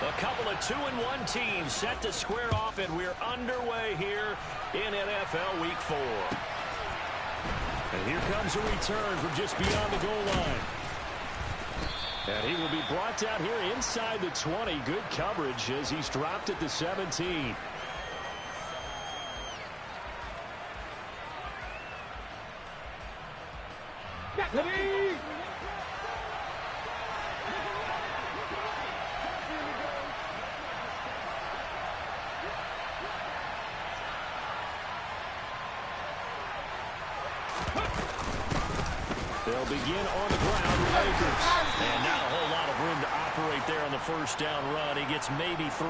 A couple of 2-1 teams set to square off, and we're underway here in NFL Week 4. And here comes a return from just beyond the goal line. And he will be brought down here inside the 20. Good coverage as he's dropped at the 17. Ready? They'll begin on the ground with Akers. And not a whole lot of room to operate there on the first down run. He gets maybe 3.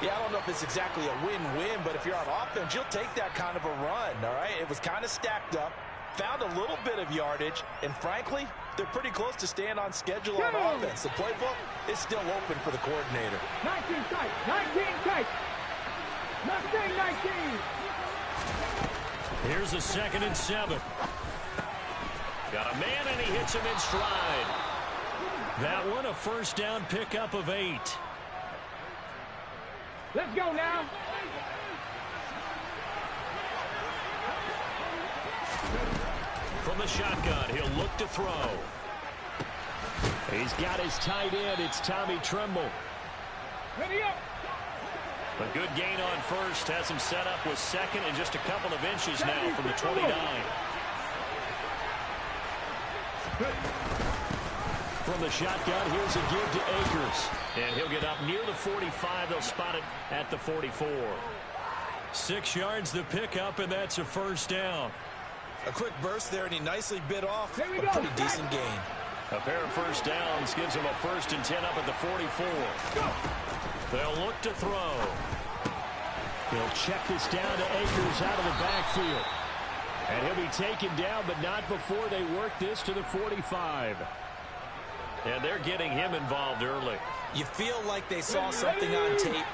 Yeah, I don't know if it's exactly a win-win, but if you're on offense, you'll take that kind of a run, all right? It was kind of stacked up, found a little bit of yardage, and frankly, they're pretty close to staying on schedule on offense. The playbook is still open for the coordinator. 19 tight, 19 tight. Mustang 19. Here's a 2nd and 7. Got a man, and he hits him in stride. That one, a first down pickup of 8. Let's go now. From the shotgun, he'll look to throw. He's got his tight end. It's Tommy Tremble. Ready up. A good gain on first. Has him set up with 2nd and just a couple of inches now from the 29. From the shotgun, here's a give to Akers. And he'll get up near the 45. They'll spot it at the 44. 6 yards the pickup, and that's a first down. A quick burst there, and he nicely bit off a go. pretty decent gain. A pair of first downs gives him a 1st and 10 up at the 44. They'll look to throw. He'll check this down to Akers out of the backfield. And he'll be taken down, but not before they work this to the 45. And they're getting him involved early. You feel like they saw something on tape,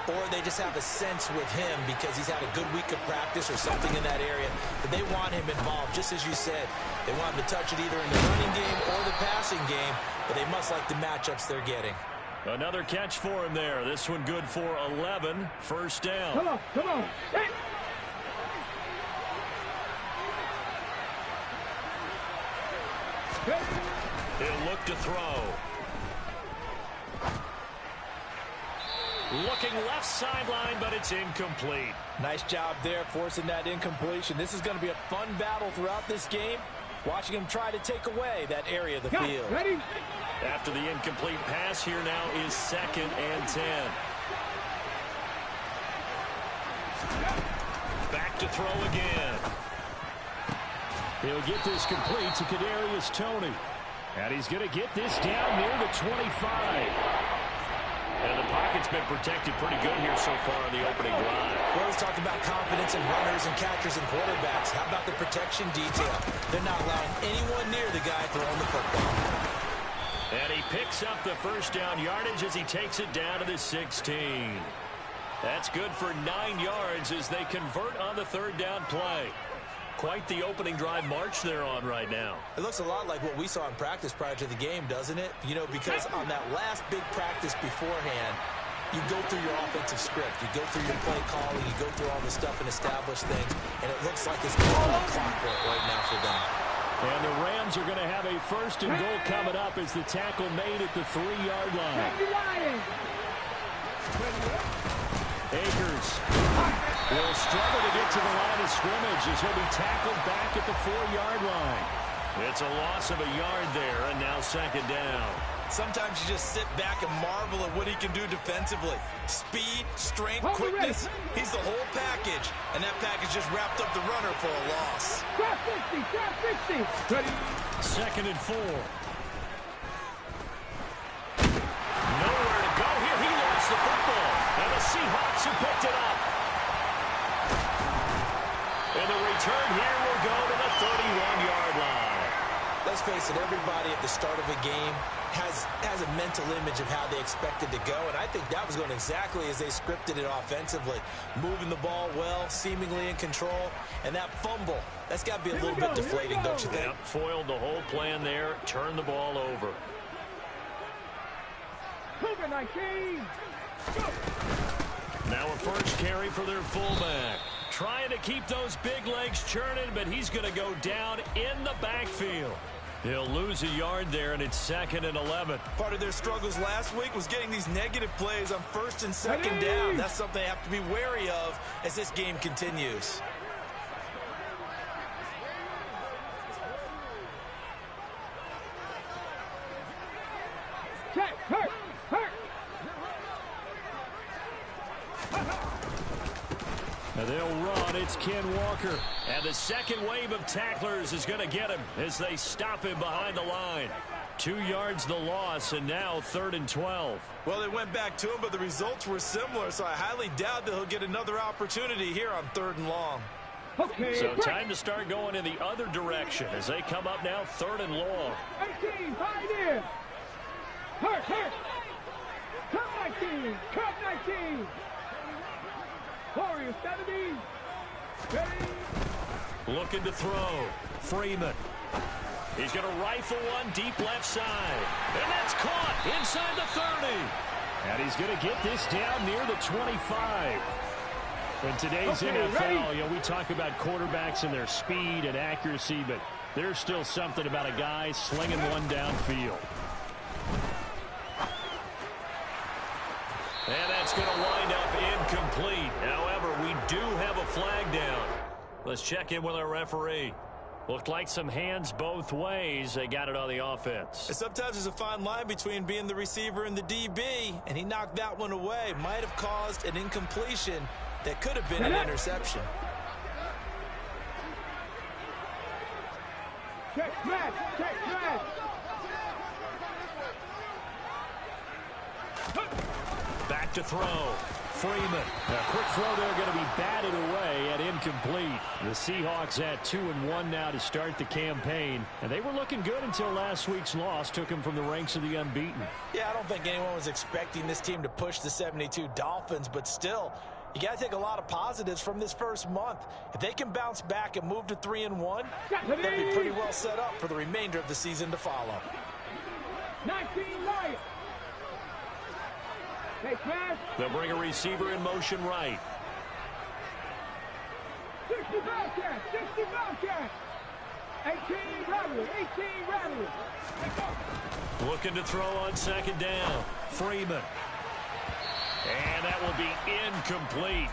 or they just have a sense with him because he's had a good week of practice or something in that area. But they want him involved, just as you said. They want him to touch it either in the running game or the passing game, but they must like the matchups they're getting. Another catch for him there. This one good for 11. First down. Come on, come on. Hey. He'll look to throw. Looking left sideline, but it's incomplete. Nice job there forcing that incompletion. This is going to be a fun battle throughout this game. Watching him try to take away that area of the field. Ready? After the incomplete pass, here now is 2nd and 10. Back to throw again. He'll get this complete to Kadarius Toney. And he's going to get this down near the 25. And the pocket's been protected pretty good here so far in the opening drive. Well, let's talk about confidence in runners and catchers and quarterbacks. How about the protection detail? They're not allowing anyone near the guy throwing the football. And he picks up the first down yardage as he takes it down to the 16. That's good for 9 yards as they convert on the 3rd down play. Quite the opening drive march they're on right now. It looks a lot like what we saw in practice prior to the game, doesn't it? You know, because on that last big practice beforehand, you go through your offensive script. You go through your play calling. You go through all the stuff and establish things. And it looks like it's going on clockwork right now for them. And the Rams are going to have a 1st and goal coming up as the tackle made at the 3-yard line. Akers will struggle to get to the line of scrimmage as he'll be tackled back at the 4-yard line. It's a loss of a yard there, and now 2nd down. Sometimes you just sit back and marvel at what he can do defensively. Speed, strength, quickness. He's the whole package, and that package just wrapped up the runner for a loss. Drop 60, drop 60. Ready? 2nd and 4. Nowhere to go here. He lost the football, and the Seahawks have picked it up. And the return here will go to the 31-yard line. Let's face it, everybody at the start of a game has a mental image of how they expected to go, and I think that was going exactly as they scripted it offensively. Moving the ball well, seemingly in control, and that fumble, that's got to be a little bit deflating, don't you think? Yep, foiled the whole plan there, turned the ball over. Cougar 19. Go. Now a first carry for their fullback. Trying to keep those big legs churning, but he's going to go down in the backfield. He'll lose a yard there, and it's 2nd and 11. Part of their struggles last week was getting these negative plays on 1st and 2nd down. That's something they have to be wary of as this game continues. Check. Hurt. Now they'll run. It's Ken Walker. And the second wave of tacklers is going to get him as they stop him behind the line. 2 yards the loss, and now 3rd and 12. Well, they went back to him, but the results were similar, so I highly doubt that he'll get another opportunity here on 3rd and long. Okay. So time to start going in the other direction as they come up now 3rd and long. 18, find in. Hurt. Cup 19. Warriors 70. Ready. Looking to throw. Freeman. He's going to rifle one deep left side. And that's caught inside the 30. And he's going to get this down near the 25. In today's NFL, we talk about quarterbacks and their speed and accuracy, but there's still something about a guy slinging one downfield. And that's going to wind up incomplete. However, we do have a flag down. Let's check in with our referee. Looked like some hands both ways. They got it on the offense. And sometimes there's a fine line between being the receiver and the DB, and he knocked that one away. Might have caused an incompletion that could have been an interception. Check match. Back to throw. Freeman. A quick throw there going to be batted away and incomplete. The Seahawks at 2-1 now to start the campaign. And they were looking good until last week's loss took them from the ranks of the unbeaten. Yeah, I don't think anyone was expecting this team to push the 72 Dolphins, but still, you got to take a lot of positives from this first month. If they can bounce back and move to 3-1, they'll be pretty well set up for the remainder of the season to follow. 19 Lions. They'll bring a receiver in motion right. 60 Bobcats. 18 Rattlers. Looking to throw on 2nd down. Freeman. And that will be incomplete.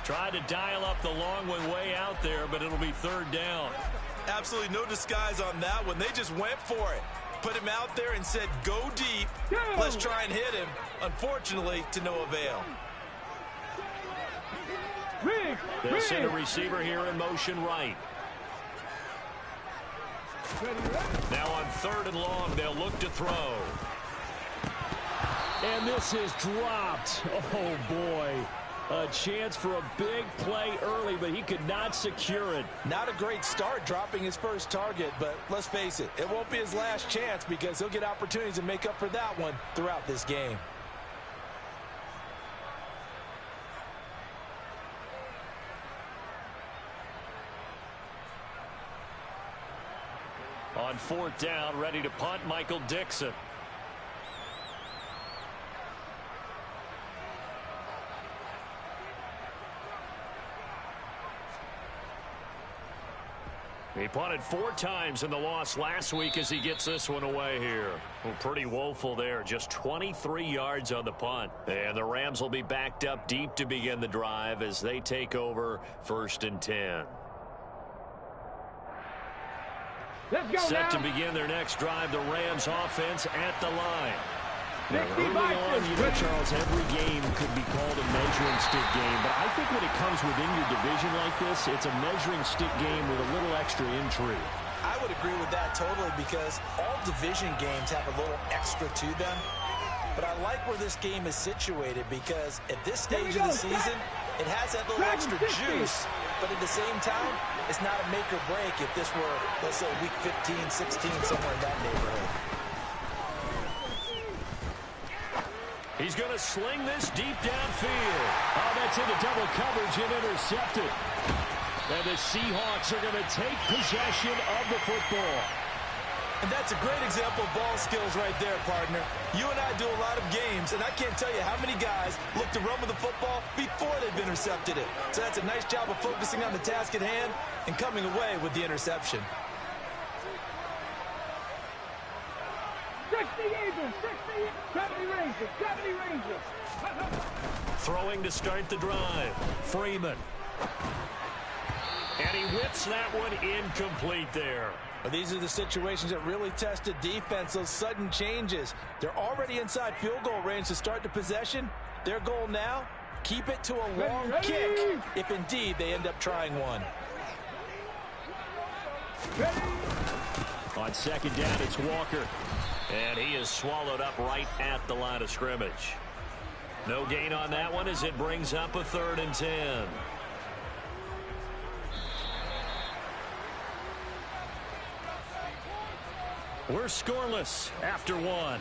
Tried to dial up the long one way out there, but it'll be 3rd down. Absolutely no disguise on that one. They just went for it. Put him out there and said, go deep. Let's try and hit him. Unfortunately, to no avail. They'll send a receiver here in motion right. Now on 3rd and long, they'll look to throw. And this is dropped. Oh, boy. A chance for a big play early, but he could not secure it. Not a great start dropping his first target, but let's face it, it won't be his last chance because he'll get opportunities to make up for that one throughout this game. On 4th down, ready to punt, Michael Dixon. He punted 4 times in the loss last week as he gets this one away here. Well, pretty woeful there. Just 23 yards on the punt. And the Rams will be backed up deep to begin the drive as they take over 1st and 10. Let's go Set now. to begin their next drive, the Rams offense at the line. Now, early on, Charles, every game could be called a measuring stick game, but I think when it comes within your division like this, it's a measuring stick game with a little extra intrigue. I would agree with that totally because all division games have a little extra to them. But I like where this game is situated because at this stage of the season, it has that little extra juice. But at the same time, it's not a make or break if this were, let's say, week 15, 16, somewhere in that neighborhood. He's going to sling this deep downfield. Oh, that's into double coverage and intercepted. And the Seahawks are going to take possession of the football. And that's a great example of ball skills right there, partner. You and I do a lot of games, and I can't tell you how many guys look to run with the football before they've intercepted it. So that's a nice job of focusing on the task at hand and coming away with the interception. 60 Eagles, 60, 70 Rangers, 70 Rangers. Throwing to start the drive. Freeman. And he whips that one incomplete there. These are the situations that really test a defense, those sudden changes. They're already inside field goal range to start the possession. Their goal now, keep it to a long kick if indeed they end up trying one. On second down, it's Walker. And he is swallowed up right at the line of scrimmage. No gain on that one as it brings up a 3rd and 10. We're scoreless after 1.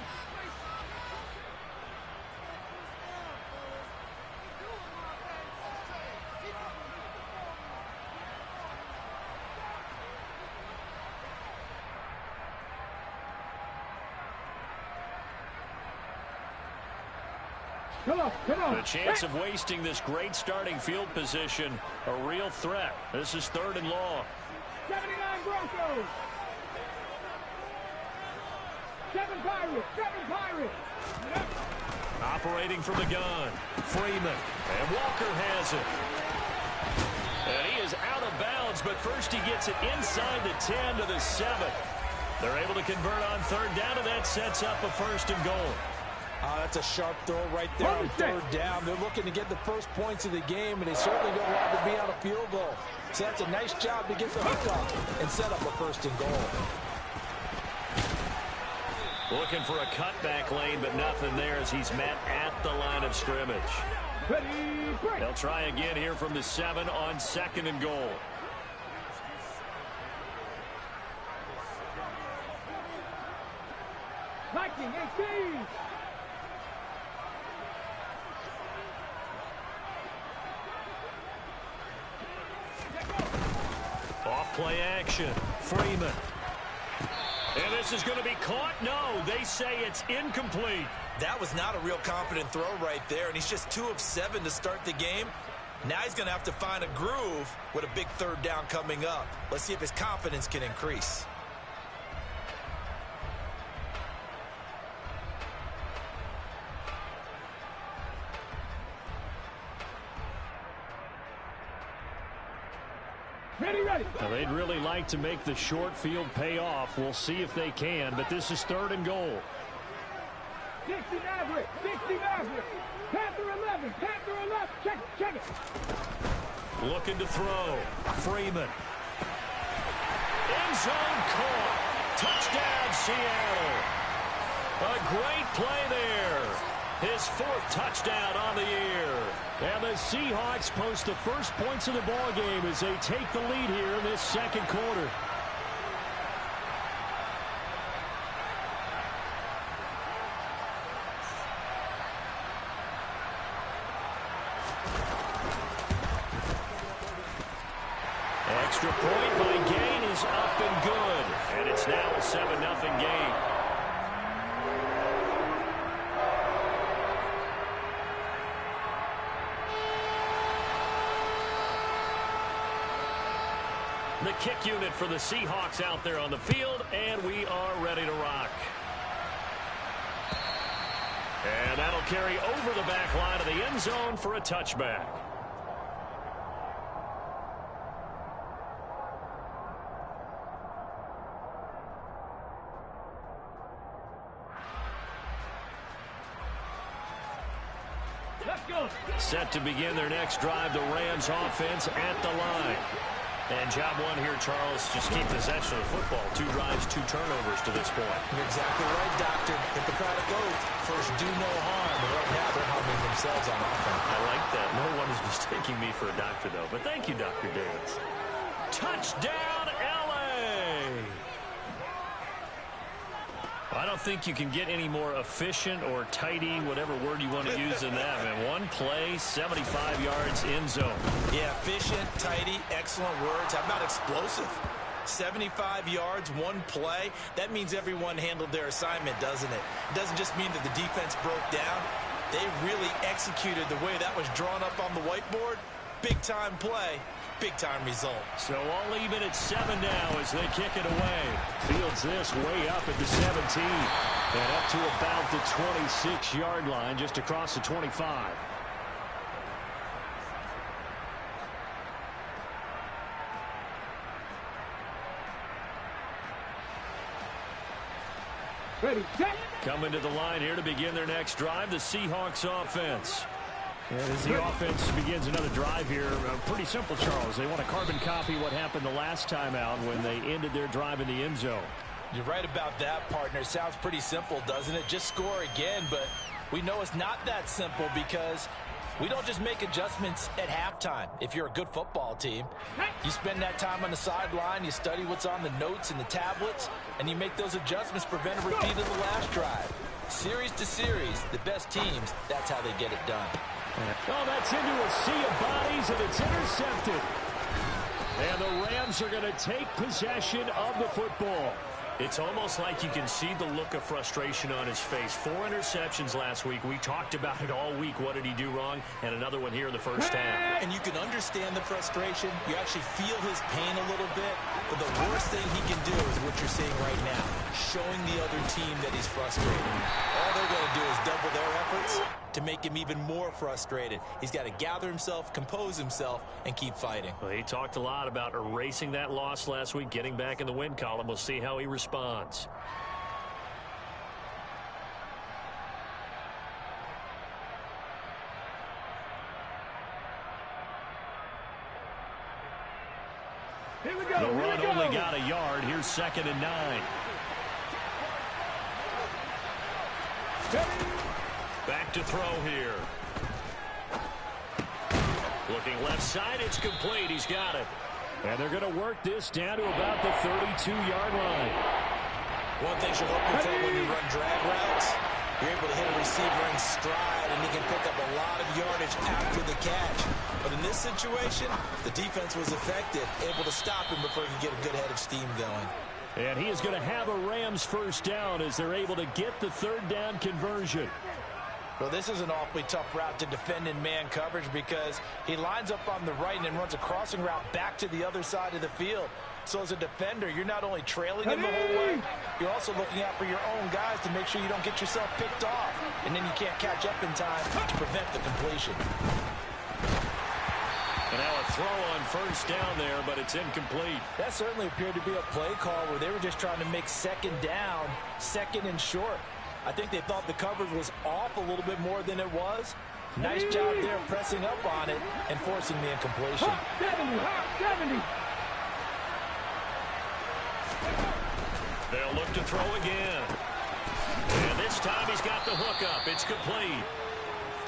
Come on. The chance of wasting this great starting field position, a real threat. This is 3rd and long. 79 Broncos. 7 Pirates. Operating from the gun. Freeman. And Walker has it. And he is out of bounds, but first he gets it inside the 10 to the 7. They're able to convert on 3rd down, and that sets up a 1st and goal. Oh, that's a sharp throw right there on 3rd down. They're looking to get the first points of the game, and they certainly don't want to be on a field goal. So that's a nice job to get the hook up and set up a 1st and goal. Looking for a cutback lane, but nothing there as he's met at the line of scrimmage. They'll try again here from the 7 on 2nd and goal. Viking 18. Off play action. Freeman. And this is going to be caught. No, they say it's incomplete. That was not a real confident throw right there, and he's just 2 of 7 to start the game. Now he's going to have to find a groove with a big 3rd down coming up. Let's see if his confidence can increase. Ready. Now, they'd really like to make the short field pay off. We'll see if they can, but this is 3rd and goal. 60 Maverick. Panther 11. Check it. Looking to throw. Freeman. End zone caught. Touchdown, Seattle. A great play there. His 4th touchdown on the year. And the Seahawks post the first points of the ball game as they take the lead here in this 2nd quarter. Extra point by Gain is up and good. And it's now a 7-0 game. The kick unit for the Seahawks out there on the field, and we are ready to rock. And that'll carry over the back line of the end zone for a touchback. Let's go. Set to begin their next drive, the Rams offense at the line. And job 1 here, Charles, just keep possession of the football. 2 drives, 2 turnovers to this point. You're exactly right, Doctor. Hippocratic oath. First, do no harm. But right now, they're harming themselves on offense. I like that. No one is mistaking me for a doctor, though. But thank you, Dr. Davis. Touchdown, L.A. I don't think you can get any more efficient or tidy, whatever word you want to use in that, man. 1 play, 75 yards, end zone. Yeah, efficient, tidy, excellent words. How about explosive? 75 yards, one play. That means everyone handled their assignment, doesn't it? It doesn't just mean that the defense broke down. They really executed the way that was drawn up on the whiteboard. Big-time play, big-time result. So all even at 7 now as they kick it away. Fields this way up at the 17. And up to about the 26-yard line, just across the 25. Ready, set. Coming to the line here to begin their next drive, the Seahawks offense. And as the offense begins another drive here, pretty simple, Charles. They want to carbon copy what happened the last time out when they ended their drive in the end zone. You're right about that, partner. Sounds pretty simple, doesn't it? Just score again, but we know it's not that simple because we don't just make adjustments at halftime. If you're a good football team, you spend that time on the sideline, you study what's on the notes and the tablets, and you make those adjustments, prevent a repeat of the last drive. Series to series, the best teams, that's how they get it done. Oh, that's into a sea of bodies, and it's intercepted. And the Rams are going to take possession of the football. It's almost like you can see the look of frustration on his face. 4 interceptions last week. We talked about it all week. What did he do wrong? And another one here in the first half. And you can understand the frustration. You actually feel his pain a little bit. But the worst thing he can do is what you're seeing right now, showing the other team that he's frustrated. All they're going to do is double their efforts to make him even more frustrated. He's got to gather himself, compose himself, and keep fighting. Well, he talked a lot about erasing that loss last week, getting back in the win column. We'll see how he responds. Here we go. The run only got a yard. Here's 2nd and 9. Back to throw here. Looking left side, it's complete. He's got it. And they're going to work this down to about the 32-yard line. One thing you're hoping for when you run drag routes, you're able to hit a receiver in stride, and he can pick up a lot of yardage after the catch. But in this situation, the defense was effective, able to stop him before he could get a good head of steam going. And he is going to have a Rams first down as they're able to get the 3rd down conversion. Well, this is an awfully tough route to defend in man coverage because he lines up on the right and then runs a crossing route back to the other side of the field. So as a defender, you're not only trailing him the whole way, you're also looking out for your own guys to make sure you don't get yourself picked off. And then you can't catch up in time to prevent the completion. And now a throw on first down there, but it's incomplete. That certainly appeared to be a play call where they were just trying to make 2nd down, 2nd and short. I think they thought the coverage was off a little bit more than it was. Nice job there pressing up on it and forcing the incompletion. 70. They'll look to throw again. And this time he's got the hook up. It's complete.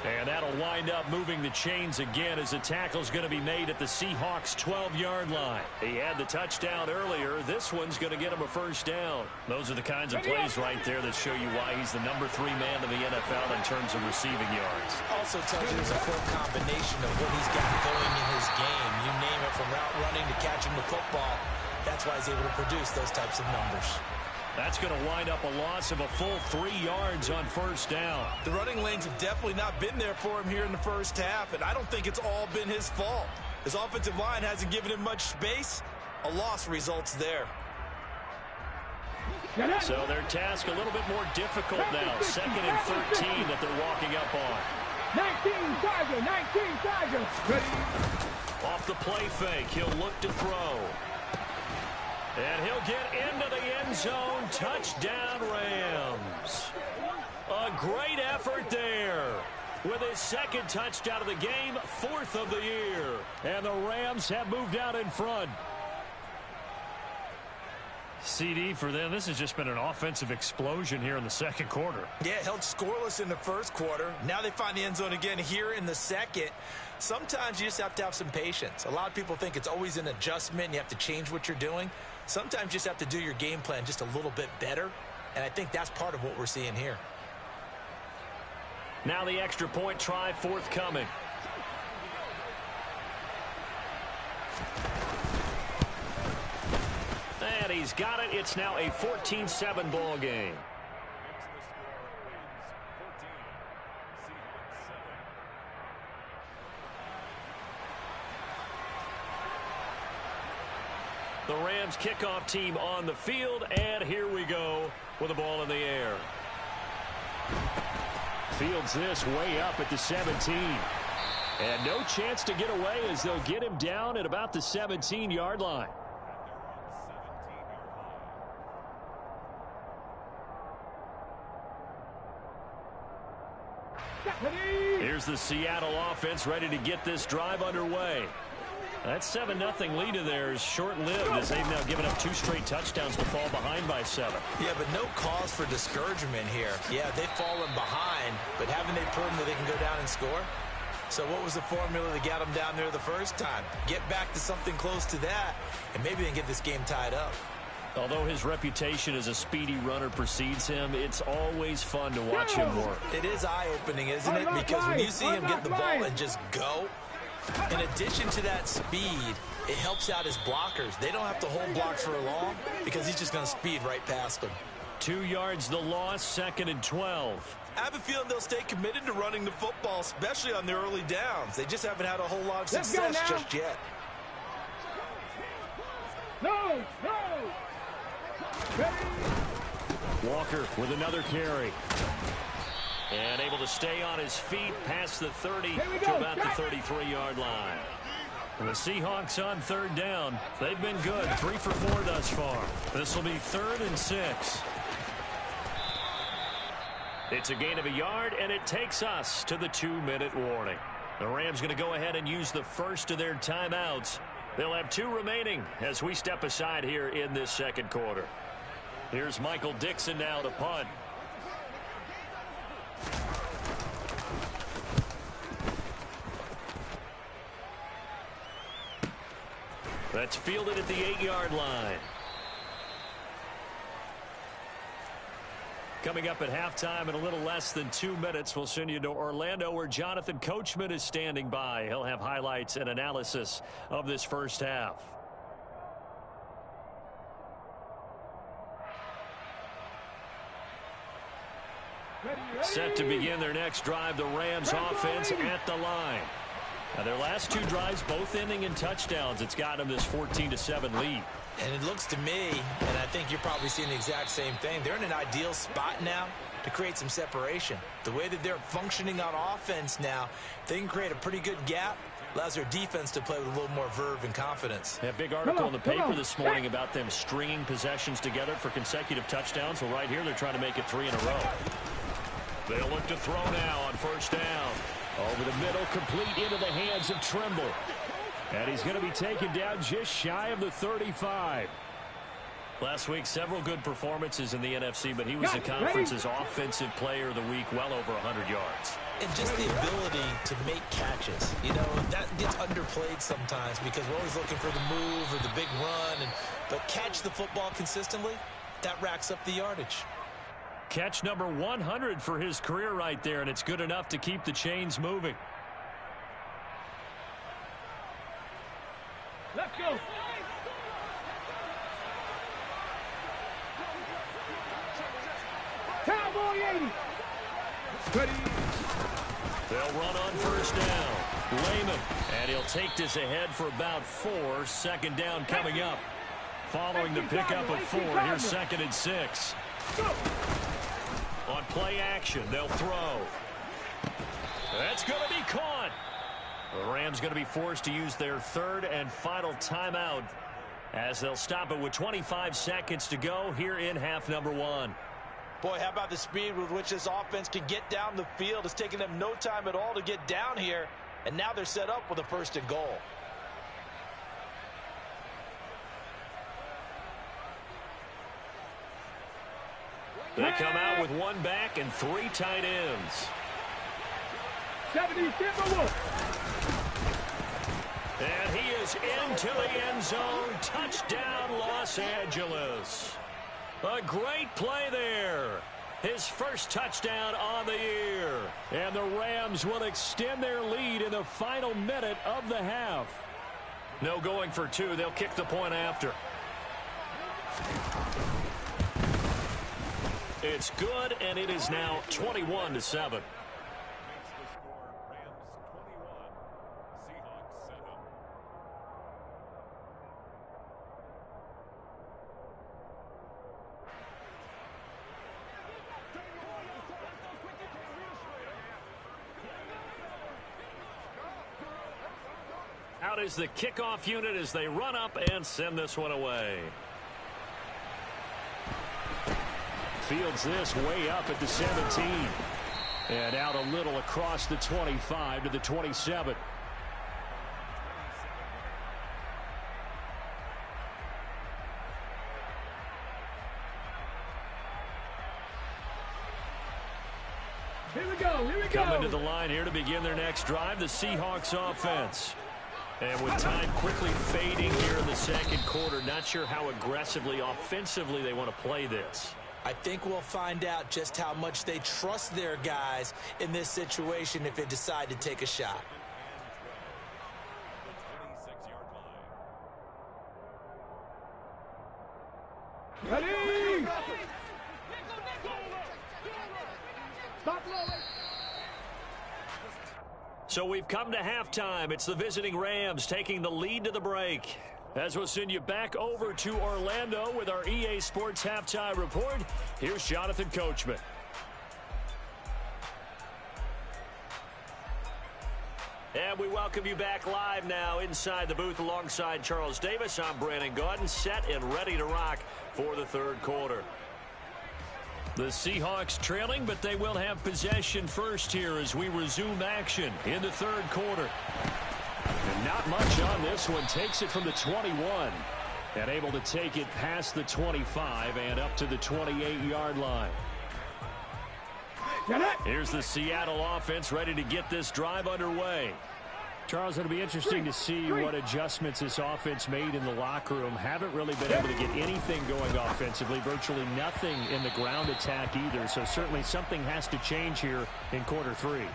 And that'll wind up moving the chains again as the tackle's going to be made at the Seahawks' 12-yard line. He had the touchdown earlier. This one's going to get him a first down. Those are the kinds of plays right there that show you why he's the number 3 man in the NFL in terms of receiving yards. Also tells you there's a full combination of what he's got going in his game. You name it, from route running to catching the football. That's why he's able to produce those types of numbers. That's going to wind up a loss of a full 3 yards on first down. The running lanes have definitely not been there for him here in the first half, and I don't think it's all been his fault. His offensive line hasn't given him much space. A loss results there. So their task a little bit more difficult now. 2nd and 13 that they're walking up on. 19 Tiger. Ready. Off the play fake, he'll look to throw. And he'll get into the end zone. Touchdown, Rams. A great effort there. With his 2nd touchdown of the game, 4th of the year. And the Rams have moved out in front. CD for them, this has just been an offensive explosion here in the 2nd quarter. Yeah, held scoreless in the 1st quarter. Now they find the end zone again here in the 2nd. Sometimes you just have to have some patience. A lot of people think it's always an adjustment. You have to change what you're doing. Sometimes you just have to do your game plan just a little bit better. And I think that's part of what we're seeing here. Now the extra point try forthcoming. he's got it. It's now a 14-7 ball game. The Rams kickoff team on the field, and here we go with the ball in the air. Fields this way up at the 17. And no chance to get away as they'll get him down at about the 17-yard line. Here's the Seattle offense ready to get this drive underway. That 7-0 lead of theirs short-lived as they've now given up 2 straight touchdowns to fall behind by 7. Yeah, but no cause for discouragement here. Yeah, they've fallen behind, but haven't they proven that they can go down and score? So what was the formula that got them down there the first time? Get back to something close to that, and maybe they can get this game tied up. Although his reputation as a speedy runner precedes him, it's always fun to watch him work. It is eye-opening, isn't it? Because when you see him get the ball and just go, in addition to that speed, it helps out his blockers. They don't have to hold blocks for long because he's just going to speed right past them. 2 yards the loss, 2nd and 12. I have a feeling they'll stay committed to running the football, especially on their early downs. They just haven't had a whole lot of success just yet. No. Walker with another carry. And able to stay on his feet past the 30 to about the 33-yard line. And the Seahawks on 3rd down. They've been good, 3 for 4 thus far. This will be 3rd and 6. It's a gain of a yard, and it takes us to the 2-minute warning. The Rams going to go ahead and use the first of their timeouts. They'll have 2 remaining as we step aside here in this 2nd quarter. Here's Michael Dixon now to punt. That's fielded at the 8-yard line. Coming up at halftime in a little less than 2 minutes, we'll send you to Orlando where Jonathan Coachman is standing by. He'll have highlights and analysis of this first half. Set to begin their next drive, the Rams offense at the line. Now their last 2 drives, both ending in touchdowns. It's got them this 14-7 lead. And it looks to me, and I think you're probably seeing the exact same thing, they're in an ideal spot now to create some separation. The way that they're functioning on offense now, they can create a pretty good gap. Allows their defense to play with a little more verve and confidence. A big article in the paper this morning about them stringing possessions together for consecutive touchdowns. Well, right here they're trying to make it 3 in a row. They'll look to throw now on 1st down. Over the middle, complete into the hands of Trimble. And he's going to be taken down just shy of the 35. Last week, several good performances in the NFC, but he was the conference's offensive player of the week, well over 100 yards. And just the ability to make catches. You know, that gets underplayed sometimes because we're always looking for the move or the big run. But catch the football consistently, that racks up the yardage. Catch number 100 for his career right there, and it's good enough to keep the chains moving. Let's go. Cowboy 80. Ready. They'll run on 1st down. Lehman, and he'll take this ahead for about 4. 2nd down coming up. Following the pickup of 4, here's 2nd and 6. Go. On play action, they'll throw. That's going to be caught. The Rams going to be forced to use their 3rd and final timeout as they'll stop it with 25 seconds to go here in half number 1. Boy, how about the speed with which this offense can get down the field? It's taken them no time at all to get down here, and now they're set up with a 1st and goal. They come out with 1 back and 3 tight ends. 70 Timberwolves. And he is into the end zone. Touchdown, Los Angeles. A great play there. His first touchdown on the year. And the Rams will extend their lead in the final minute of the half. No going for 2. They'll kick the point after. It's good, and it is now 21-7. Makes the score Rams 21, Seahawks 7. Out is the kickoff unit as they run up and send this one away. Fields this way up at the 17. And out a little across the 25 to the 27. Here we go. Here we go. Coming to the line here to begin their next drive, the Seahawks offense. And with time quickly fading here in the second quarter, not sure how aggressively, offensively they want to play this. I think we'll find out just how much they trust their guys in this situation if they decide to take a shot. Ready? Stop rolling. So we've come to halftime. It's the visiting Rams taking the lead to the break. As we'll send you back over to Orlando with our EA Sports Halftime Report, here's Jonathan Coachman. And we welcome you back live now inside the booth alongside Charles Davis. I'm Brandon Gaudin, set and ready to rock for the third quarter. The Seahawks trailing, but they will have possession first here as we resume action in the third quarter. And not much on this one. Takes it from the 21 and able to take it past the 25 and up to the 28-yard line. Here's the Seattle offense ready to get this drive underway. Charles, it'll be interesting to see what adjustments this offense made in the locker room. Haven't really been able to get anything going offensively, virtually nothing in the ground attack either. So certainly something has to change here in quarter three.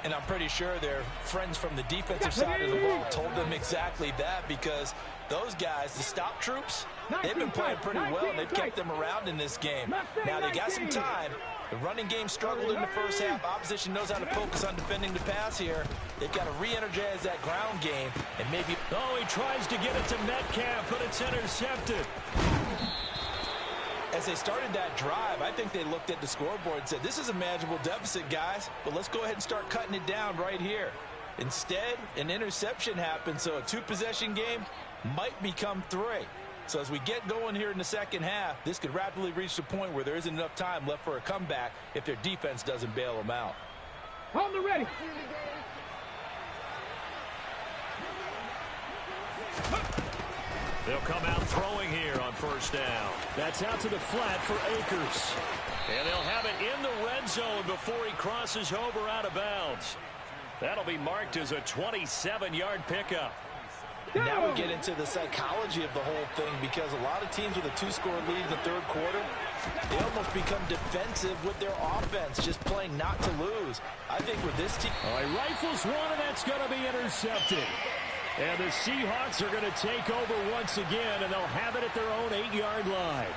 And I'm pretty sure their friends from the defensive side of the ball told them exactly that, because those guys, the stop troops, they've been playing pretty well, and they've kept them around in this game. Now they got some time. The running game struggled in the first half. Opposition knows how to focus on defending the pass here. They've got to re-energize that ground game and maybe... Oh, he tries to get it to Metcalf, but it's intercepted. As they started that drive, I think they looked at the scoreboard and said, this is a manageable deficit, guys, but let's go ahead and start cutting it down right here. Instead, an interception happened, so a two-possession game might become three. So as we get going here in the second half, this could rapidly reach the point where there isn't enough time left for a comeback if their defense doesn't bail them out. Hold the ready. They'll come out throwing here on first down. That's out to the flat for Akers. And they'll have it in the red zone before he crosses over out of bounds. That'll be marked as a 27-yard pickup. Now we get into the psychology of the whole thing, because a lot of teams with a two-score lead in the third quarter, they almost become defensive with their offense, just playing not to lose. I think with this team... All right, rifles one, and that's going to be intercepted. And the Seahawks are going to take over once again, and they'll have it at their own 8-yard line.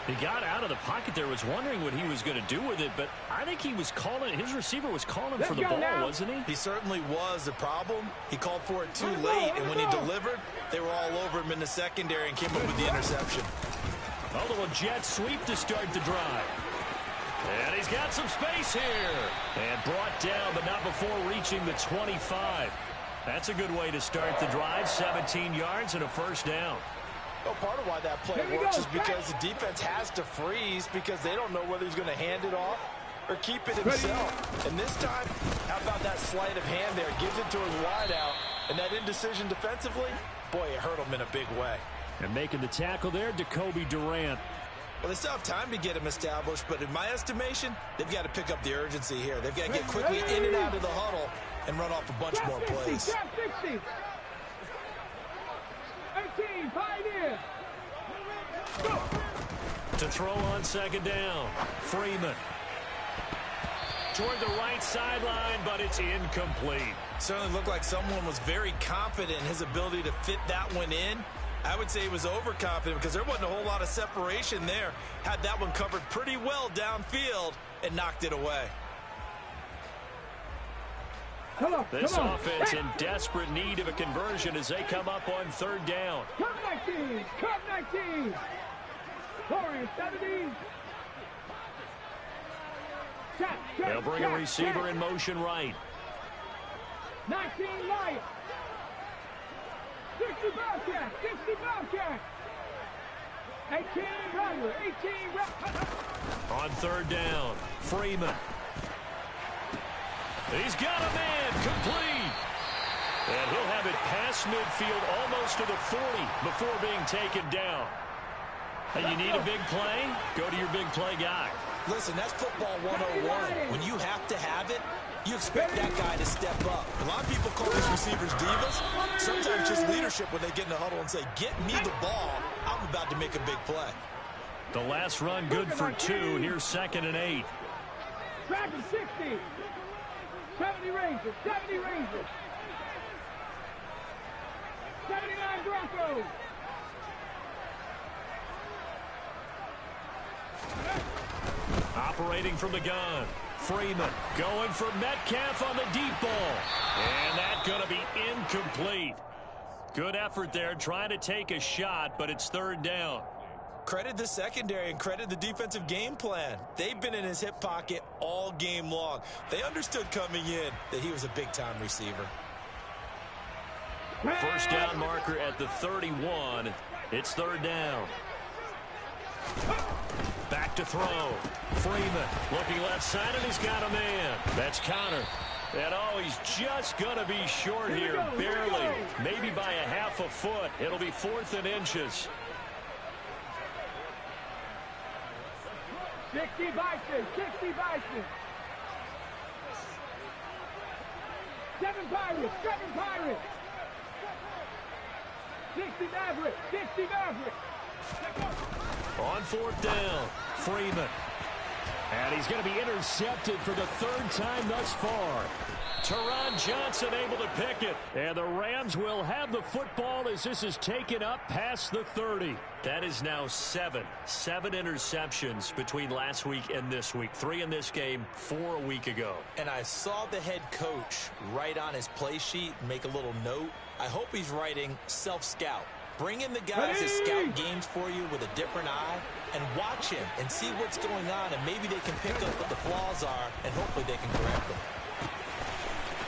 He got out of the pocket there, was wondering what he was going to do with it, but I think he was calling, his receiver was calling for the ball, wasn't he? He certainly was. The problem, he called for it too late, and when he delivered, they were all over him in the secondary and came up with the interception. A little jet sweep to start the drive. And he's got some space here. And brought down, but not before reaching the 25. That's a good way to start the drive, 17 yards and a first down. Well, part of why that play works is because the defense has to freeze, because they don't know whether he's going to hand it off or keep it himself. And this time, how about that sleight of hand there? Gives it to his wideout, and that indecision defensively, boy, it hurt him in a big way. And making the tackle there, Jacoby Durant. Well, they still have time to get him established, but in my estimation, they've got to pick up the urgency here. They've got to get quickly in and out of the huddle and run off a bunch more plays. 60. 18, 5 in. To throw on second down, Freeman. Toward the right sideline, but it's incomplete. Certainly looked like someone was very confident in his ability to fit that one in. I would say he was overconfident because there wasn't a whole lot of separation there. Had that one covered pretty well downfield and knocked it away. This offense in desperate need of a conversion as they come up on third down. Come 19, come 19. Corey, 70. They'll bring a receiver in motion right. 19 light. 60 Bobcat, 60 Bobcat. 18 runner, 18 runner. On third down, Freeman. He's got a man, complete. And he'll have it past midfield almost to the 40 before being taken down. And you need a big play? Go to your big play guy. Listen, that's football 101. When you have to have it, you expect that guy to step up. A lot of people call these receivers divas. Sometimes just leadership when they get in the huddle and say, get me the ball. I'm about to make a big play. The last run good for 2. Here's 2nd and 8. Tracking 60. 70 Rangers, 70 Rangers. 79 Broncos. Operating from the gun. Freeman going for Metcalf on the deep ball. And that's going to be incomplete. Good effort there trying to take a shot, but it's third down. Credit the secondary and credit the defensive game plan. They've been in his hip pocket all game long. They understood coming in that he was a big-time receiver. First down marker at the 31. It's third down. Back to throw. Freeman looking left side, and he's got a man. That's Connor. And oh, he's just going to be short here, barely. Maybe by a half a foot. It'll be 4th and inches. 60 Bison, 60 Bison. 7 Pirates, 7 Pirates. 60 Maverick, 60 Maverick. On 4th down, Freeman. And he's going to be intercepted for the 3rd time thus far. Teron Johnson able to pick it. And the Rams will have the football as this is taken up past the 30. That is now 7 interceptions between last week and this week. 3 in this game, 4 a week ago. And I saw the head coach write on his play sheet, make a little note. I hope he's writing self-scout. Bring in the guys that scout games for you with a different eye and watch him and see what's going on, and maybe they can pick up what the flaws are, and hopefully they can correct them.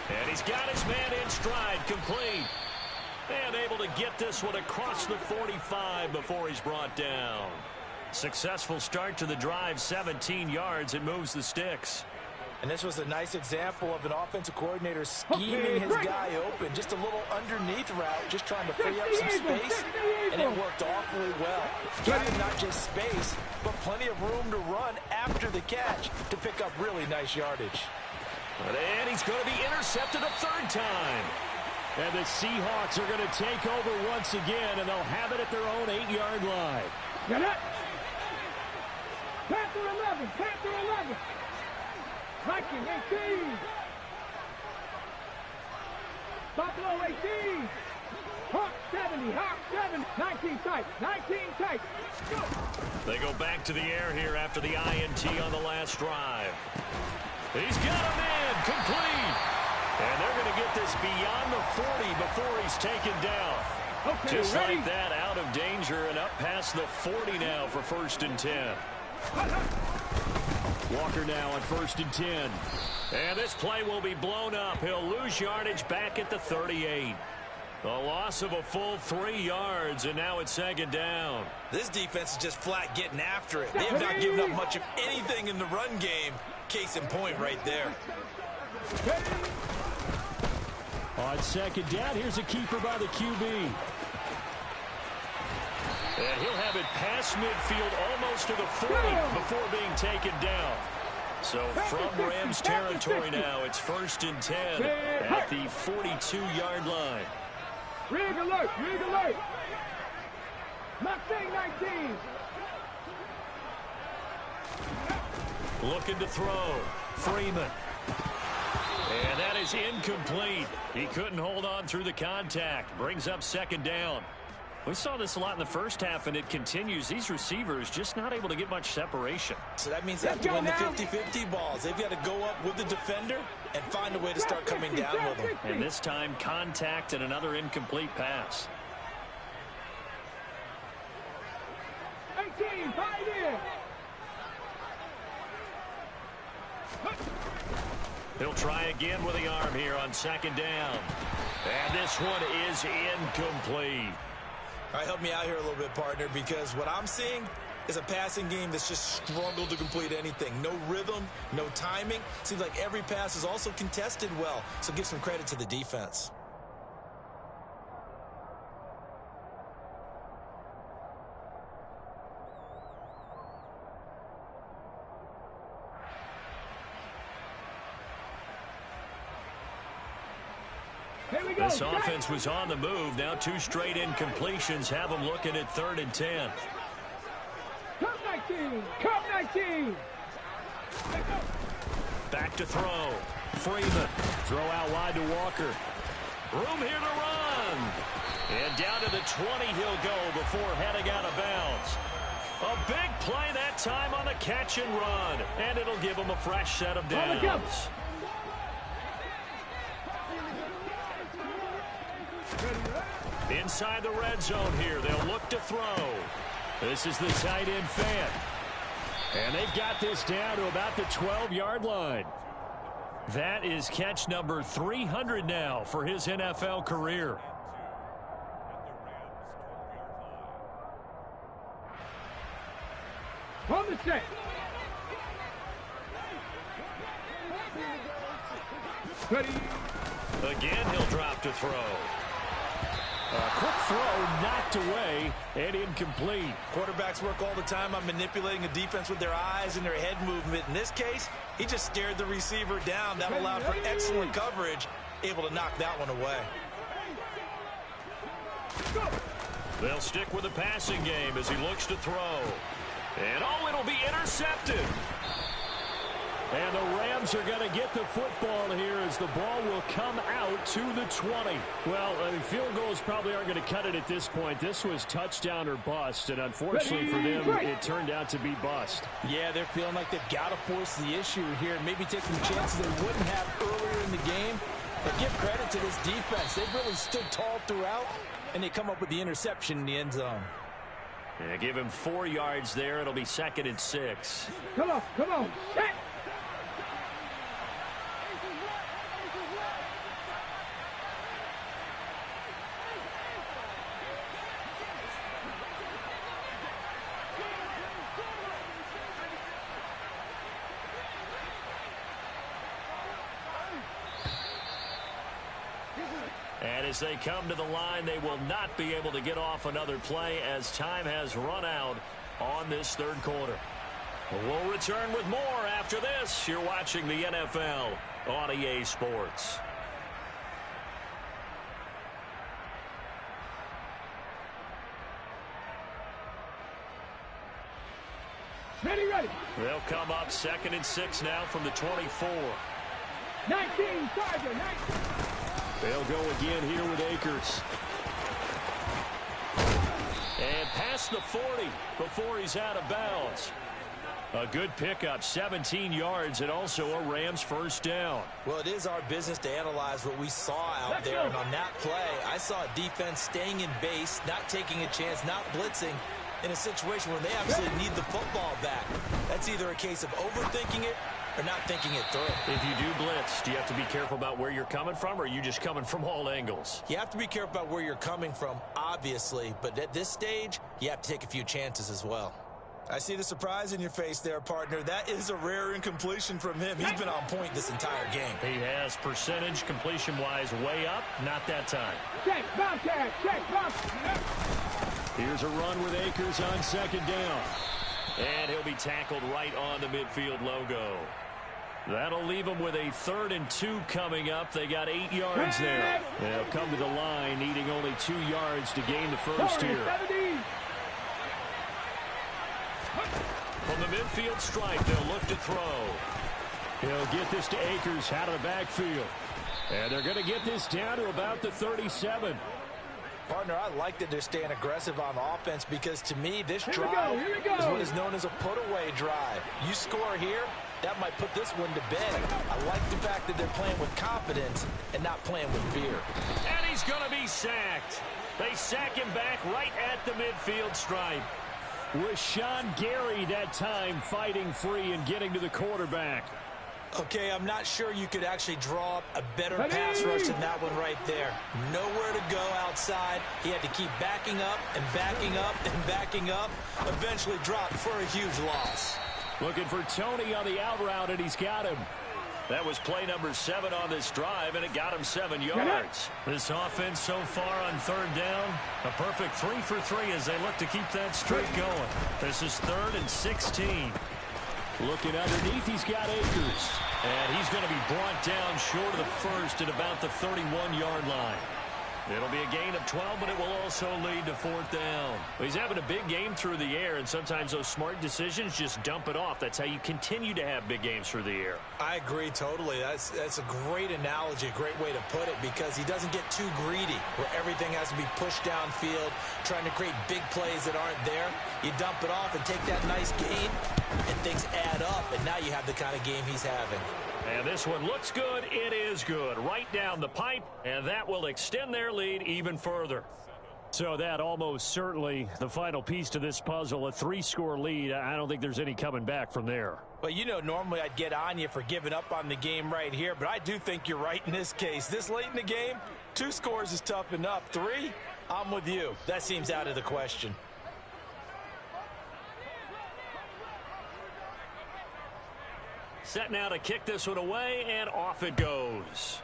And he's got his man in stride, complete. And able to get this one across the 45 before he's brought down. Successful start to the drive, 17 yards. It moves the sticks. And this was a nice example of an offensive coordinator scheming his guy open. Just a little underneath route, just trying to free up some space, and it worked awfully well. Got him not just space, but plenty of room to run after the catch to pick up really nice yardage. And he's going to be intercepted a 3rd time. And the Seahawks are going to take over once again, and they'll have it at their own 8-yard line. Get it. Panther 11, Panther 11. Viking 18. Buffalo 18. Hawk 70, Hawk 70. 19 tight, 19 tight. Go. They go back to the air here after the INT on the last drive. He's got a man, complete. And they're going to get this beyond the 40 before he's taken down. Okay, just ready? like that, out of danger and up past the 40 now for 1st and 10. Walker now on 1st and 10. And this play will be blown up. He'll lose yardage back at the 38. A loss of a full 3 yards, and now it's 2nd down. This defense is just flat getting after it. They have not given up much of anything in the run game. Case in point right there. On 2nd down, here's a keeper by the QB. And he'll have it past midfield almost to the 40 before being taken down. So from Rams territory now, it's 1st and 10 at the 42-yard line. Rig alert, rig alert. Mustang 19. Looking to throw. Freeman. And that is incomplete. He couldn't hold on through the contact. Brings up 2nd down. We saw this a lot in the first half, and it continues. These receivers just not able to get much separation. So that means they have to win the 50-50 balls. They've got to go up with the defender and find a way to start coming down with them. And this time, contact and another incomplete pass. 18, fight in. He'll try again with the arm here on second down. And this one is incomplete. All right, help me out here a little bit, partner, because what I'm seeing is a passing game that's just struggled to complete anything. No rhythm, no timing. Seems like every pass is also contested well, so give some credit to the defense. This offense was on the move. Now 2 straight incompletions have them looking at 3rd and 10. Come 19! Come 19! Back to throw. Freeman. Throw out wide to Walker. Room here to run. And down to the 20 he'll go before heading out of bounds. A big play that time on the catch and run. And it'll give him a fresh set of downs. Inside the red zone here. They'll look to throw. This is the tight end fan. And they've got this down to about the 12-yard line. That is catch number 300 now for his NFL career. On the set. Ready. Again, he'll drop to throw. A quick throw knocked away and incomplete. Quarterbacks work all the time on manipulating a defense with their eyes and their head movement. In this case, he just stared the receiver down. That allowed for excellent coverage, able to knock that one away. They'll stick with the passing game as he looks to throw. And oh, it'll be intercepted. And the Rams are going to get the football here as the ball will come out to the 20. Well, field goals probably aren't going to cut it at this point. This was touchdown or bust, and unfortunately for them, it turned out to be bust. Yeah, they're feeling like they've got to force the issue here and maybe take some chances they wouldn't have earlier in the game. But give credit to this defense. They've really stood tall throughout, and they come up with the interception in the end zone. Yeah, give him 4 yards there. It'll be 2nd and 6. Come on, come on. Set. And as they come to the line, they will not be able to get off another play as time has run out on this 3rd quarter. We'll return with more after this. You're watching the NFL on EA Sports. Ready, ready. They'll come up 2nd and 6 now from the 24. 19, Sergeant, 19. They'll go again here with Akers. And past the 40 before he's out of bounds. A good pickup, 17 yards, and also a Rams first down. Well, it is our business to analyze what we saw out there. And on that play, I saw a defense staying in base, not taking a chance, not blitzing in a situation where they absolutely need the football back. That's either a case of overthinking it or not thinking it through. If you do blitz, do you have to be careful about where you're coming from, or are you just coming from all angles? You have to be careful about where you're coming from, obviously, but at this stage, you have to take a few chances as well. I see the surprise in your face there, partner. That is a rare incompletion from him. He's been on point this entire game. He has percentage completion-wise way up, not that time. Check, Bobcat, check, Bobcat. Here's a run with Akers on 2nd down. And he'll be tackled right on the midfield logo. That'll leave them with a 3rd and 2 coming up. They got 8 yards there. They'll come to the line needing only 2 yards to gain the first here. From the midfield stripe, they'll look to throw. He'll get this to Akers out of the backfield. And they're going to get this down to about the 37. Partner, I like that they're staying aggressive on offense because, to me, this drive is what is known as a put-away drive. You score here, that might put this one to bed. I like the fact that they're playing with confidence and not playing with fear. And he's going to be sacked. They sack him back right at the midfield stripe. Rashawn Gary that time fighting free and getting to the quarterback. Okay, I'm not sure you could actually draw up a better pass rush than that one right there. Nowhere to go outside. He had to keep backing up and backing up and backing up. Eventually dropped for a huge loss. Looking for Tony on the out route, and he's got him. That was play number 7 on this drive, and it got him 7 yards. This offense so far on third down, a perfect 3 for 3 as they look to keep that streak going. This is 3rd and 16. Looking underneath, he's got Akers. And he's going to be brought down short of the first at about the 31-yard line. It'll be a gain of 12, but it will also lead to 4th down. He's having a big game through the air, and sometimes those smart decisions just dump it off. That's how you continue to have big games through the air. I agree totally. That's a great analogy, a great way to put it, because he doesn't get too greedy where everything has to be pushed downfield, trying to create big plays that aren't there. You dump it off and take that nice gain, and things add up, and now you have the kind of game he's having. And this one looks good. It is good. Right down the pipe, and that will extend their lead even further. So that almost certainly the final piece to this puzzle, a 3-score lead. I don't think there's any coming back from there. Well, you know, normally I'd get on you for giving up on the game right here, but I do think you're right in this case. This late in the game, 2 scores is tough enough. 3, I'm with you. That seems out of the question. Set now to kick this one away, and off it goes.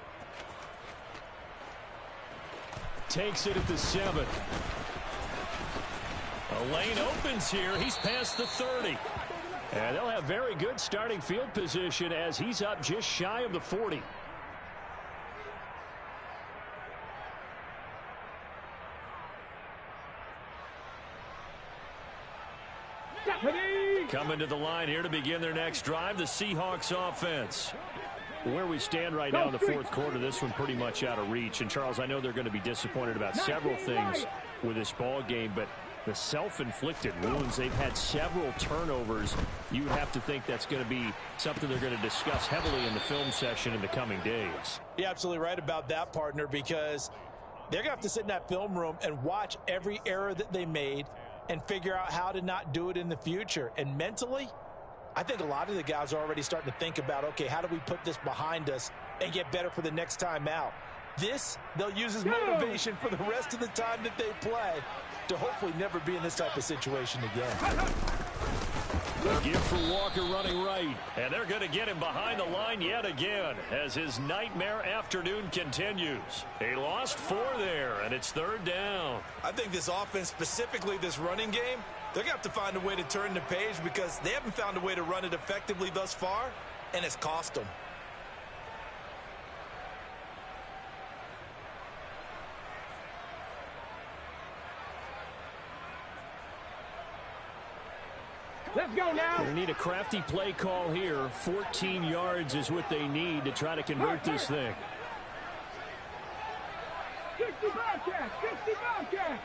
Takes it at the 7. A lane opens here. He's past the 30. And they'll have very good starting field position as he's up just shy of the 40. Coming to the line here to begin their next drive, the Seahawks offense. Where we stand right now in the 4th quarter, this one pretty much out of reach. And, Charles, I know they're going to be disappointed about several things with this ball game, but the self-inflicted wounds, they've had several turnovers. You would have to think that's going to be something they're going to discuss heavily in the film session in the coming days. You're absolutely right about that, partner, because they're going to have to sit in that film room and watch every error that they made and figure out how to not do it in the future. And mentally, I think a lot of the guys are already starting to think about, okay, how do we put this behind us and get better for the next time out? This, they'll use as motivation for the rest of the time that they play to hopefully never be in this type of situation again. A gift for Walker running right. And they're going to get him behind the line yet again as his nightmare afternoon continues. He lost 4 there, and it's 3rd down. I think this offense, specifically this running game, they're going to have to find a way to turn the page because they haven't found a way to run it effectively thus far, and it's cost them. Let's go now. They need a crafty play call here. 14 yards is what they need to try to convert this thing. 60 Bobcat, 60 Bobcat.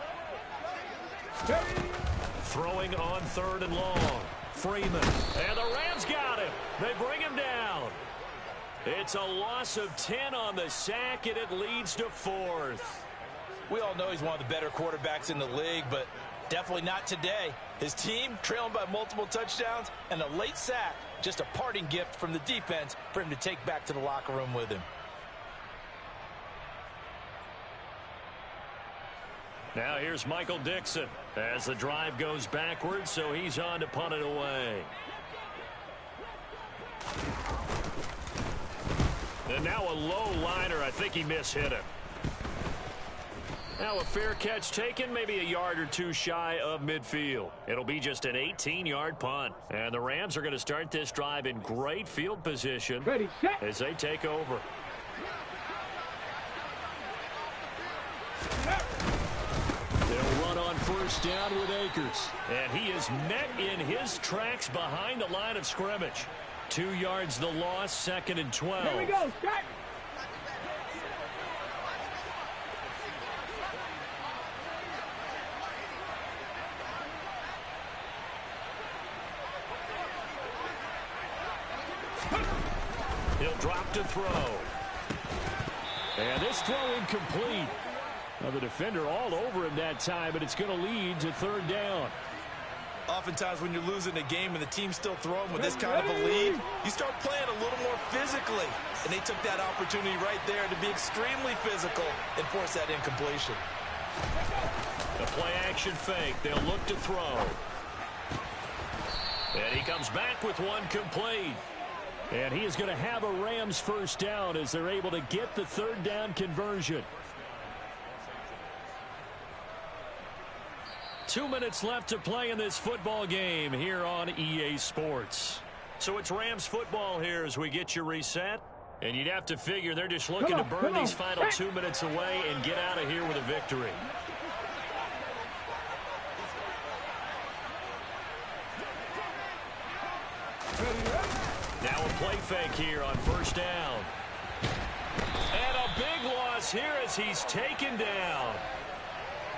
Throwing on 3rd and long. Freeman. And the Rams got him. They bring him down. It's a loss of 10 on the sack, and it leads to 4th. We all know he's one of the better quarterbacks in the league, but definitely not today. His team trailing by multiple touchdowns, and a late sack, just a parting gift from the defense for him to take back to the locker room with him. Now here's Michael Dixon as the drive goes backwards, so he's on to punt it away. And now a low liner. I think he mishit him. Now a fair catch taken, maybe a yard or 2 shy of midfield. It'll be just an 18-yard punt. And the Rams are going to start this drive in great field position as they take over. They'll run on 1st down with Akers. And he is met in his tracks behind the line of scrimmage. 2 yards the loss, 2nd and 12. Here we go, Scott. He'll drop to throw. And this throw incomplete. Well, the defender all over him that time, but it's going to lead to third down. Oftentimes when you're losing a game and the team's still throwing with this kind of a lead, you start playing a little more physically. And they took that opportunity right there to be extremely physical and force that incompletion. The play-action fake. They'll look to throw. And he comes back with one complete. And he is going to have a Rams first down as they're able to get the third down conversion. 2 minutes left to play in this football game here on EA Sports. So it's Rams football here as we get you reset. And you'd have to figure they're just looking to burn these final 2 minutes away and get out of here with a victory. Now a play fake here on first down. And a big loss here as he's taken down.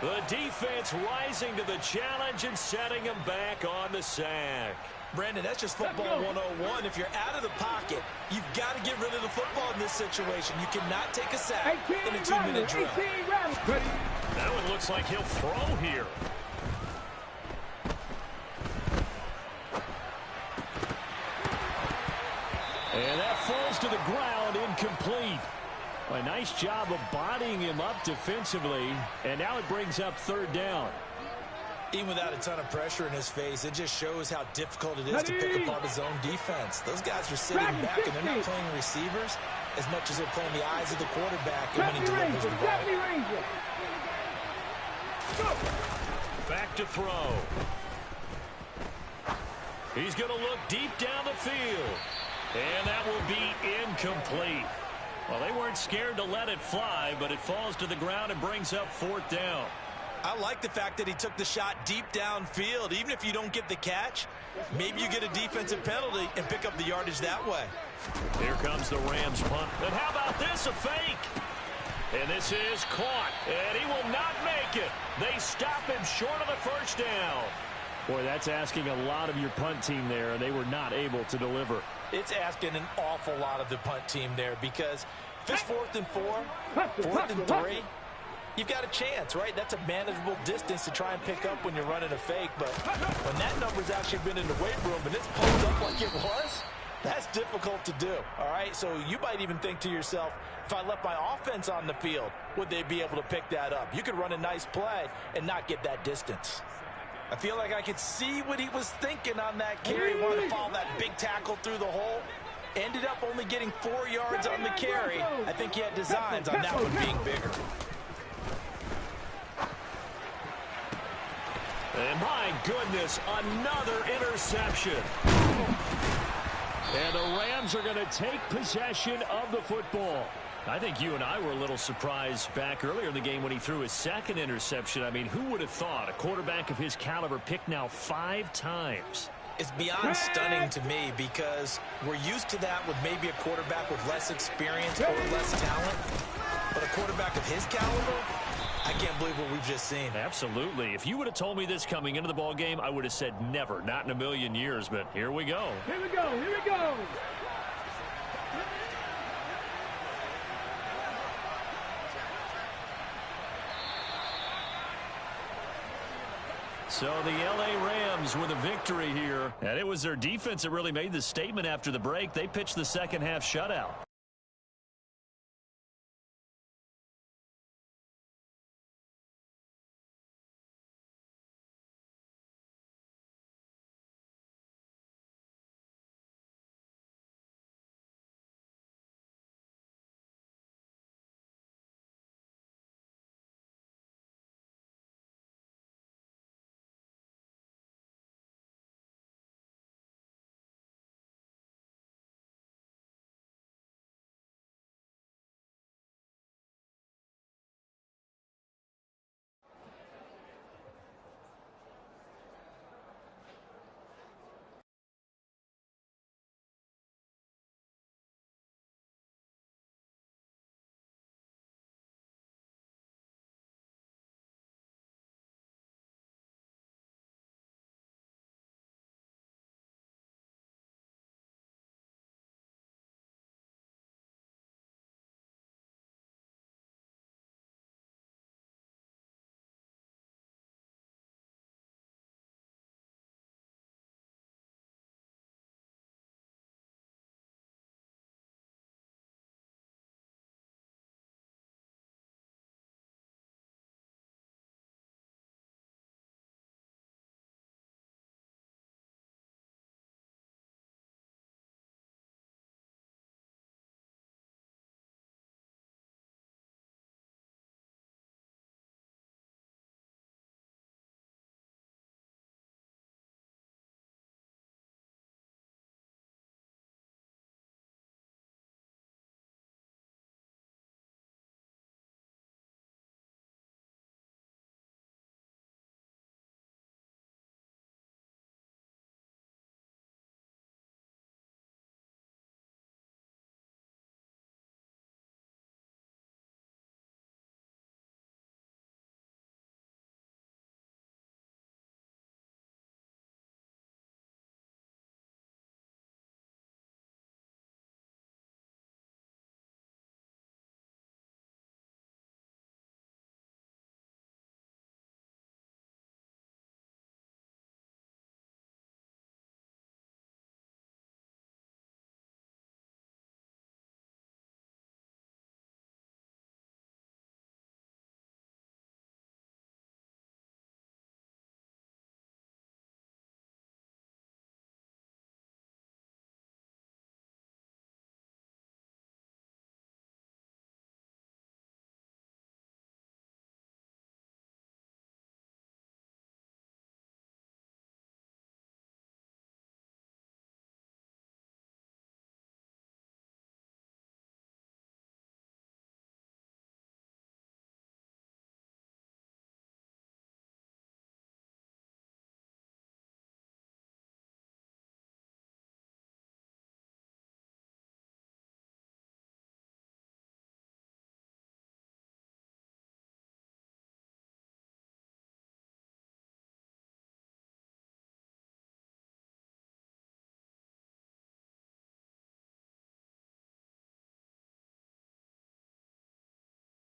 The defense rising to the challenge and setting him back on the sack. Brandon, that's just football 101. If you're out of the pocket, you've got to get rid of the football in this situation. You cannot take a sack in a 2-minute drill. That one looks like he'll throw here. And that falls to the ground, incomplete. A nice job of bodying him up defensively, and now it brings up third down. Even without a ton of pressure in his face, it just shows how difficult it is to pick apart his own defense. Those guys are sitting back, and they're not playing receivers as much as they're playing the eyes of the quarterback and when he delivers the ball. Back to throw. He's going to look deep down the field. And that will be incomplete. Well, they weren't scared to let it fly, but it falls to the ground and brings up fourth down. I like the fact that he took the shot deep downfield. Even if you don't get the catch, maybe you get a defensive penalty and pick up the yardage that way. Here comes the Rams punt. And how about this, a fake? And this is caught, and he will not make it. They stop him short of the first down. Boy, that's asking a lot of your punt team there, and they were not able to deliver. It's asking an awful lot of the punt team there because if it's 4th and 4, 4th and 3, you've got a chance, right? That's a manageable distance to try and pick up when you're running a fake. But when that number's actually been in the weight room and it's pulled up like it was, that's difficult to do, all right? So you might even think to yourself, if I left my offense on the field, would they be able to pick that up? You could run a nice play and not get that distance. I feel like I could see what he was thinking on that carry. He wanted to follow that big tackle through the hole. Ended up only getting 4 yards on the carry. I think he had designs on that one being bigger. And my goodness, another interception. And the Rams are going to take possession of the football. I think you and I were a little surprised back earlier in the game when he threw his second interception. I mean, who would have thought a quarterback of his caliber picked now 5 times? It's beyond stunning to me because we're used to that with maybe a quarterback with less experience or less talent. But a quarterback of his caliber, I can't believe what we've just seen. Absolutely. If you would have told me this coming into the ball game, I would have said never, not in a million years. But here we go. Here we go. Here we go. So the L.A. Rams with a victory here. And it was their defense that really made the statement after the break. They pitched the second half shutout.